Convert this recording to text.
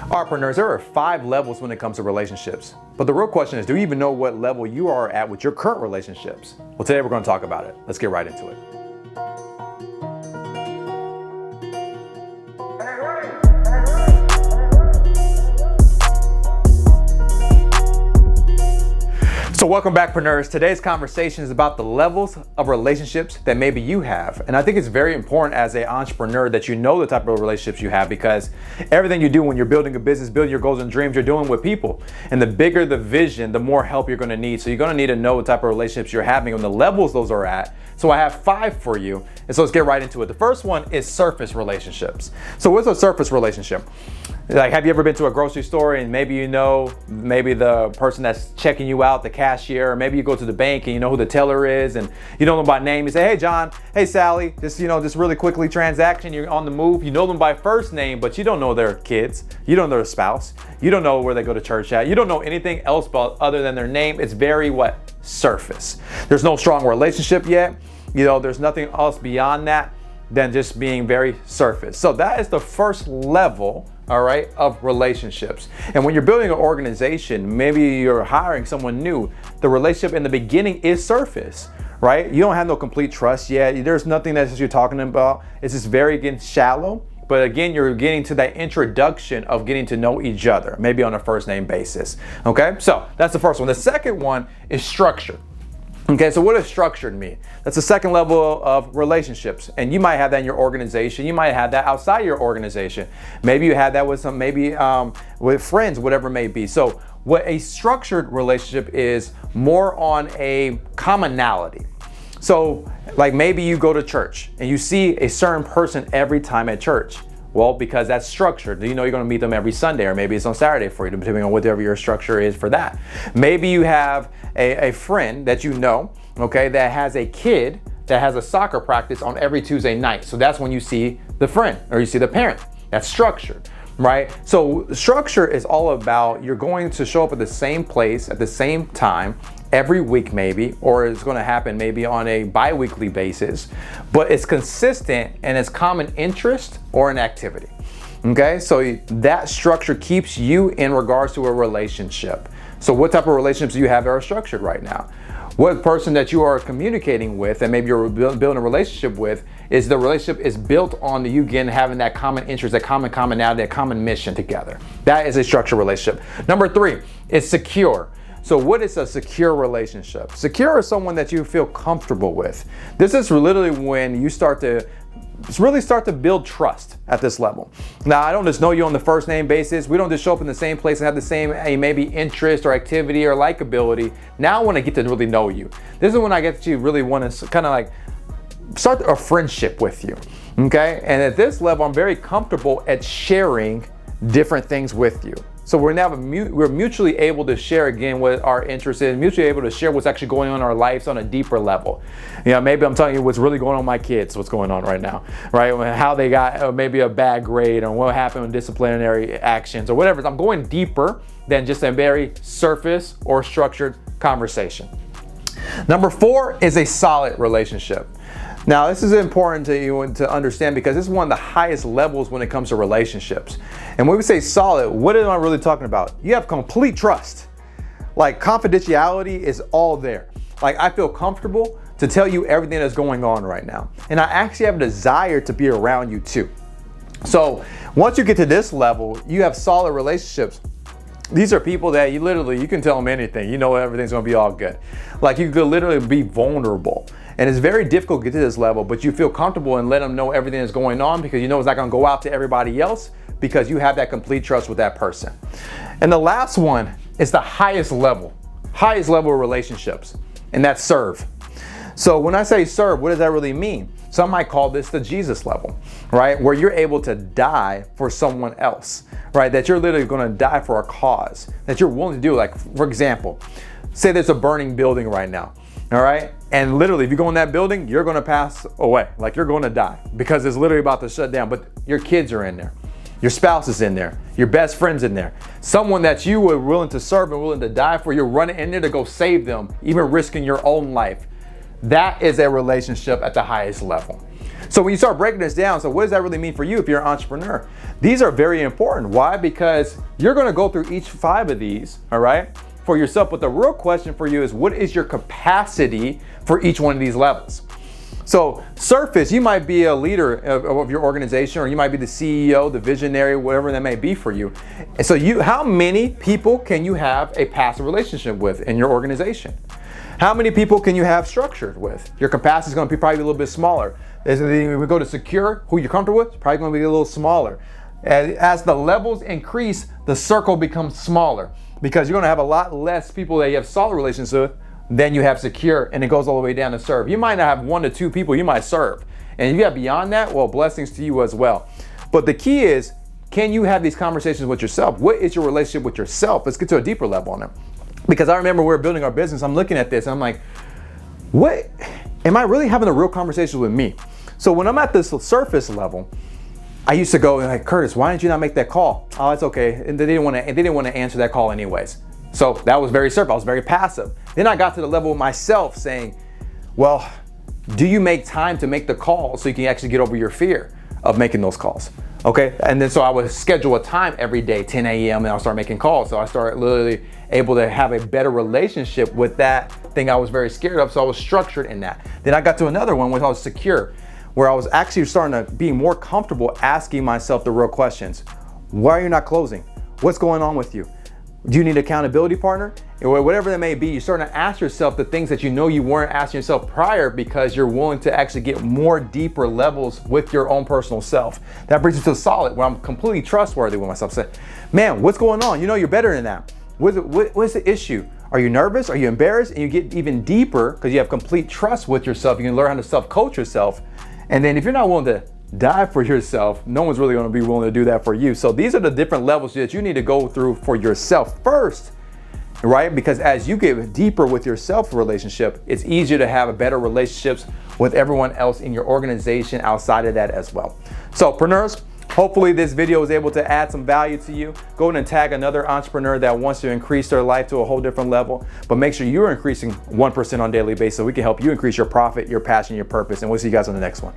Preneurs, there are 5 levels when it comes to relationships. But the real question is, do you even know what level you are at with your current relationships? Well, today we're going to talk about it. Let's get right into it. So welcome back, Preneurs. Today's conversation is about the levels of relationships that maybe you have. And I think it's very important as an entrepreneur that you know the type of relationships you have, because everything you do when you're building a business, building your goals and dreams, you're doing with people. And the bigger the vision, the more help you're going to need. So you're going to need to know the type of relationships you're having and the levels those are at. So I have 5 for you. And so let's get right into it. The first one is surface relationships. So what's a surface relationship? Like, have you ever been to a grocery store and maybe the person that's checking you out, the cashier, or maybe you go to the bank and you know who the teller is and you know them by name. You say, hey, John, hey, Sally, just really quickly transaction. You're on the move. You know them by first name, but you don't know their kids. You don't know their spouse. You don't know where they go to church at. You don't know anything else other than their name. It's very surface. There's no strong relationship yet. There's nothing else beyond that than just being very surface. So that is the first level, all right, of relationships. And when you're building an organization, maybe you're hiring someone new, the relationship in the beginning is surface, right? You don't have no complete trust yet. There's nothing that you're talking about. It's just very, again, shallow. But again, you're getting to that introduction of getting to know each other, maybe on a first name basis. Okay, so that's the first one. The second one is structure. Okay, so what does structured mean? That's the second level of relationships. And you might have that in your organization. You might have that outside your organization. Maybe you have that with with friends, whatever it may be. So what a structured relationship is more on a commonality. So like maybe you go to church and you see a certain person every time at church. Well, because that's structured. You're going to meet them every Sunday, or maybe it's on Saturday for you, depending on whatever your structure is for that. Maybe you have a friend that you know, okay, that has a kid that has a soccer practice on every Tuesday night. So that's when you see the friend or you see the parent. That's structured, right? So structure is all about you're going to show up at the same place at the same time every week maybe, or it's going to happen maybe on a bi-weekly basis, but it's consistent and it's common interest or an activity. Okay, so that structure keeps you in regards to a relationship. So what type of relationships do you have that are structured right now? What person that you are communicating with and maybe you're building a relationship with, is the relationship is built on you again having that common interest, that commonality, that common mission together. That is a structured relationship. Number 3 is secure. So what is a secure relationship? Secure is someone that you feel comfortable with. This is literally when you start to build trust at this level. Now, I don't just know you on the first name basis. We don't just show up in the same place and have the same maybe interest or activity or likability. Now I want to get to really know you. This is when I get to really want to kind of like start a friendship with you. Okay? And at this level, I'm very comfortable at sharing different things with you. So we're mutually able to share again what our interest is, mutually able to share what's actually going on in our lives on a deeper level. Maybe I'm telling you what's really going on with my kids, what's going on right now, right? How they got maybe a bad grade or what happened with disciplinary actions or whatever. I'm going deeper than just a very surface or structured conversation. Number 4 is a solid relationship. Now, this is important to you to understand because this is one of the highest levels when it comes to relationships. And when we say solid, what am I really talking about? You have complete trust. Like, confidentiality is all there. Like, I feel comfortable to tell you everything that's going on right now. And I actually have a desire to be around you too. So once you get to this level, you have solid relationships. These are people that you can tell them anything. You know everything's going to be all good. Like, you could literally be vulnerable. And it's very difficult to get to this level, but you feel comfortable and let them know everything that's going on because you know it's not going to go out to everybody else because you have that complete trust with that person. And the last one is the highest level of relationships, and that's serve. So when I say serve, what does that really mean? Some might call this the Jesus level, right? Where you're able to die for someone else, right? That you're literally going to die for a cause, that you're willing to do. Like, for example, say there's a burning building right now. All right. And literally, if you go in that building, you're going to pass away. Like, you're going to die because it's literally about to shut down. But your kids are in there. Your spouse is in there. Your best friend's in there. Someone that you were willing to serve and willing to die for, you're running in there to go save them, even risking your own life. That is a relationship at the highest level. So when you start breaking this down, so what does that really mean for you if you're an entrepreneur? These are very important. Why? Because you're going to go through each 5 of these, all right, for yourself. But the real question for you is, what is your capacity for each one of these levels? So surface, you might be a leader of your organization, or you might be the CEO, the visionary, whatever that may be for you. And so how many people can you have a passive relationship with in your organization? How many people can you have structured with? Your capacity is going to be probably a little bit smaller. As we go to secure, who you're comfortable with, it's probably going to be a little smaller. As the levels increase, the circle becomes smaller, because you're going to have a lot less people that you have solid relationships with than you have secure, and it goes all the way down to serve. You might not have 1 to 2 people you might serve. And if you have beyond that, well, blessings to you as well. But the key is, can you have these conversations with yourself? What is your relationship with yourself? Let's get to a deeper level on it. Because I remember we were building our business, I'm looking at this, and I'm like, what? Am I really having a real conversation with me? So when I'm at this surface level, I used to go like, Curtis, why didn't you not make that call? Oh, it's okay. And they didn't want to answer that call anyways. So that was very surface. I was very passive. Then I got to the level of myself saying, well, do you make time to make the call so you can actually get over your fear of making those calls? Okay. And then so I would schedule a time every day, 10 a.m. and I'll start making calls. So I started literally able to have a better relationship with that thing I was very scared of. So I was structured in that. Then I got to another one where I was secure, where I was actually starting to be more comfortable asking myself the real questions. Why are you not closing? What's going on with you? Do you need an accountability partner? Or whatever that may be, you're starting to ask yourself the things that you know you weren't asking yourself prior, because you're willing to actually get more deeper levels with your own personal self. That brings you to solid, where I'm completely trustworthy with myself. Say, man, what's going on? You know you're better than that. What's the issue? Are you nervous? Are you embarrassed? And you get even deeper because you have complete trust with yourself. You can learn how to self-coach yourself. And then if you're not willing to die for yourself, no one's really going to be willing to do that for you. So these are the different levels that you need to go through for yourself first, right? Because as you get deeper with your self relationship, it's easier to have a better relationships with everyone else in your organization outside of that as well. So Preneurs, hopefully this video is able to add some value to you. Go ahead and tag another entrepreneur that wants to increase their life to a whole different level, but make sure you're increasing 1% on a daily basis so we can help you increase your profit, your passion, your purpose. And we'll see you guys on the next one.